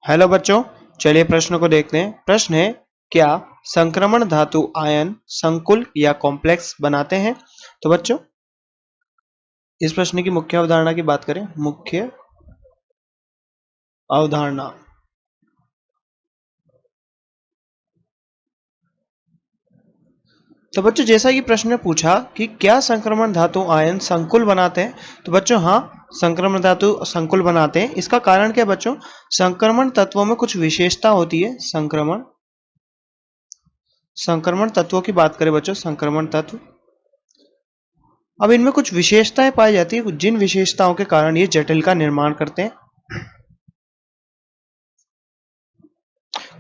Hello बच्चों, चलिए प्रश्न को देखते हैं। प्रश्न है, क्या संक्रमण धातु आयन संकुल या कॉम्प्लेक्स बनाते हैं? तो बच्चों, इस प्रश्न की मुख्य अवधारणा की बात करें, मुख्य अवधारणा। तो बच्चों, जैसा कि प्रश्न में पूछा कि क्या संक्रमण धातु आयन संकुल बनाते हैं, तो बच्चों हाँ, संक्रमण धातु संकुल बनाते हैं। इसका कारण क्या है बच्चों? संक्रमण तत्वों में कुछ विशेषता होती है। संक्रमण तत्वों की बात करें बच्चों, संक्रमण तत्व, अब इनमें कुछ विशेषताएं पाई जाती है, जिन विशेषताओं के कारण ये जटिल का निर्माण करते हैं।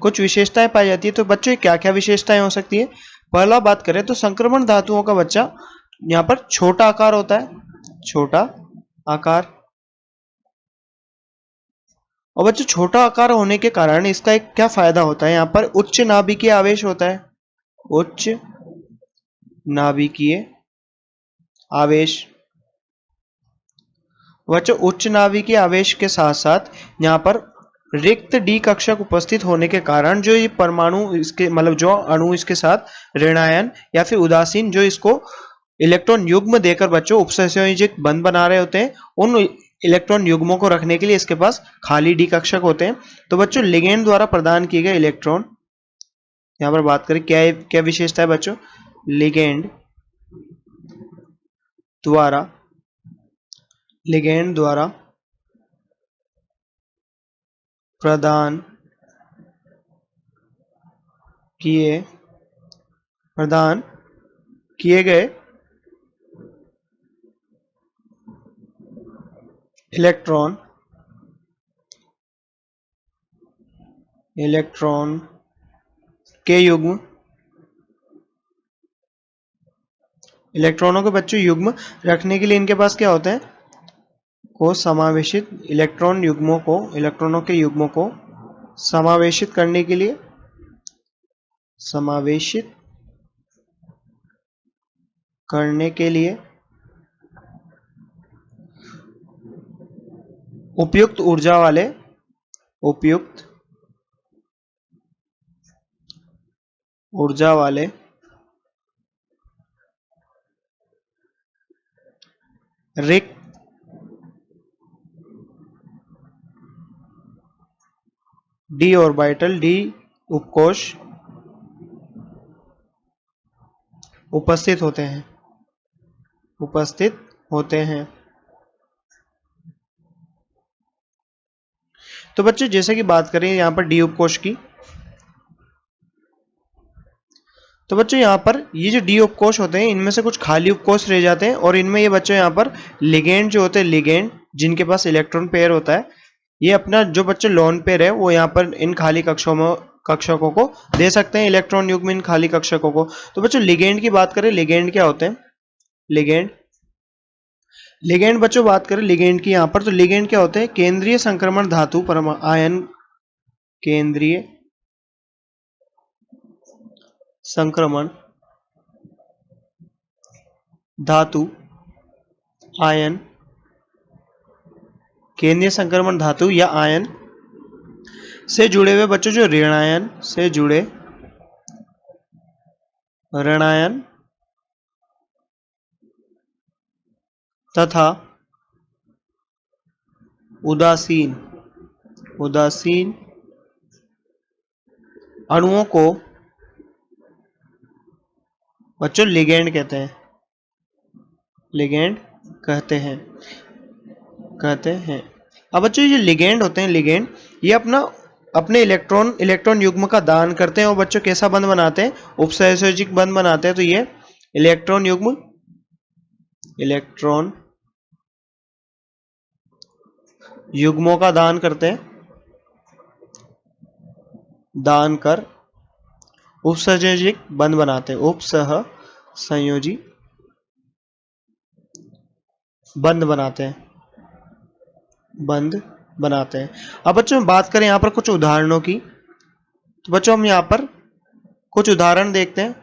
कुछ विशेषताएं पाई जाती है, तो बच्चों क्या क्या विशेषताएं हो सकती है? पहला बात करें तो संक्रमण धातुओं का बच्चा यहाँ पर छोटा आकार होता है, छोटा आकार। और बच्चों छोटा आकार होने के कारण इसका एक क्या फायदा होता है, यहाँ पर उच्च नाभिकीय आवेश होता है, उच्च नाभिकीय आवेश। बच्चों उच्च नाभिकीय आवेश के साथ साथ यहाँ पर रिक्त डी कक्षक उपस्थित होने के कारण जो ये परमाणु इसके मतलब जो अणु इसके साथ ऋणायन या फिर उदासीन जो इसको इलेक्ट्रॉन युग्म देकर बच्चों उपसंयोजक बंध बना रहे होते हैं, उन इलेक्ट्रॉन युग्मों को रखने के लिए इसके पास खाली डी कक्षक होते हैं। तो बच्चों लिगेंड द्वारा प्रदान किए गए इलेक्ट्रॉन, यहाँ पर बात करें क्या क्या विशेषता है बच्चों, लिगेंड द्वारा प्रदान किए गए इलेक्ट्रॉन के युग्म, इलेक्ट्रॉनों के बच्चों युग्म रखने के लिए इनके पास क्या होता है, को समावेशित इलेक्ट्रॉनों के युग्मों को समावेशित करने के लिए उपयुक्त ऊर्जा वाले रिक्त डी ऑर्बिटल डी उपकोश उपस्थित होते हैं। तो बच्चों जैसे कि बात करें यहाँ पर डी उपकोश की, तो बच्चों यहाँ पर ये जो डी उपकोश होते हैं इनमें से कुछ खाली उपकोश रह जाते हैं, और इनमें ये बच्चों यहाँ पर लिगेंड जो होते हैं, लिगेंड जिनके पास इलेक्ट्रॉन पेयर होता है, ये अपना जो बच्चों लोन पेयर है वो यहाँ पर इन खाली कक्षकों को दे सकते हैं, इलेक्ट्रॉन युग्म इन खाली कक्षकों को। तो बच्चों लिगेंड की बात करें, लिगेंड क्या होते हैं, लिगेंड बच्चों बात करें लिगेंड की यहाँ पर, तो लिगेंड क्या होते हैं, केंद्रीय संक्रमण धातु आयन, केंद्रीय संक्रमण धातु आयन, केंद्रीय संक्रमण धातु या आयन से जुड़े हुए बच्चों जो ऋणायन तथा उदासीन अणुओं को बच्चों लिगेंड कहते हैं। अब बच्चों ये लिगेंड होते हैं, लिगेंड ये अपने इलेक्ट्रॉन युग्म का दान करते हैं, और बच्चों कैसा बंध बनाते हैं, उपसंयोजक बंध बनाते हैं। तो ये इलेक्ट्रॉन युग्मों का दान करते हैं, दान कर उपसंयोजक बंध बनाते हैं, उपसहसंयोजी बंध बनाते हैं। अब बच्चों बात करें यहाँ पर कुछ उदाहरणों की, तो बच्चों हम यहाँ पर कुछ उदाहरण देखते हैं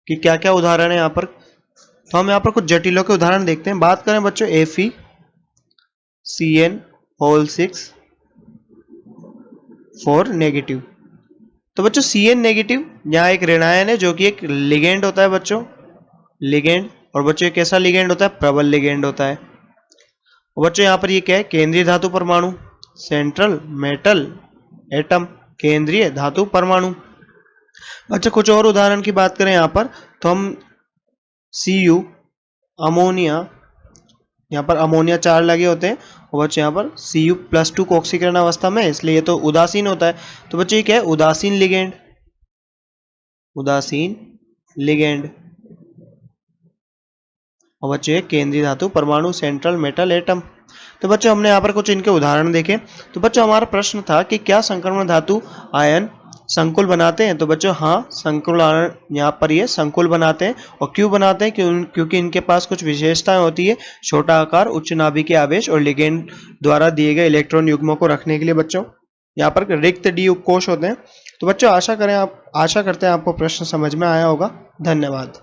कि क्या क्या उदाहरण है यहाँ पर। तो हम यहाँ पर कुछ जटिलों के उदाहरण देखते हैं। बात करें बच्चों FeCN6 4 नेगेटिव। तो बच्चों Cn नेगेटिव यहाँ एक ऋणायन है जो कि एक लिगेंड होता है बच्चों, लिगेंड। और बच्चों ये कैसा लिगेंड होता है? प्रबल लिगेंड होता है। और बच्चों यहाँ पर ये क्या है? केंद्रीय धातु परमाणु, सेंट्रल मेटल एटम, केंद्रीय धातु परमाणु। अच्छा कुछ और उदाहरण की बात करें यहाँ पर तो हम Cu, अमोनिया, यहाँ पर अमोनिया 4 लगे होते हैं और बच्चे यहाँ पर Cu+2 को ऑक्सीकरण अवस्था में, इसलिए ये तो उदासीन होता है। तो बच्चे ये क्या है? उदासीन लिगेंड, उदासीन लिगेंड। और बच्चे केंद्रीय धातु परमाणु, सेंट्रल मेटल एटम। तो बच्चों हमने यहाँ पर कुछ इनके उदाहरण देखे। तो बच्चों हमारा प्रश्न था कि क्या संक्रमण धातु आयन संकुल बनाते हैं? तो बच्चों हाँ, संकुल आयन यहाँ पर ये संकुल बनाते हैं। और क्यों बनाते हैं? क्योंकि इनके पास कुछ विशेषताएं होती है, छोटा आकार, उच्च नाभिकीय आवेश और लिगेंड द्वारा दिए गए इलेक्ट्रॉन युग्मों को रखने के लिए बच्चों यहाँ पर रिक्त डी उपकोष होते हैं। तो बच्चों आशा करते हैं आपको प्रश्न समझ में आया होगा। धन्यवाद।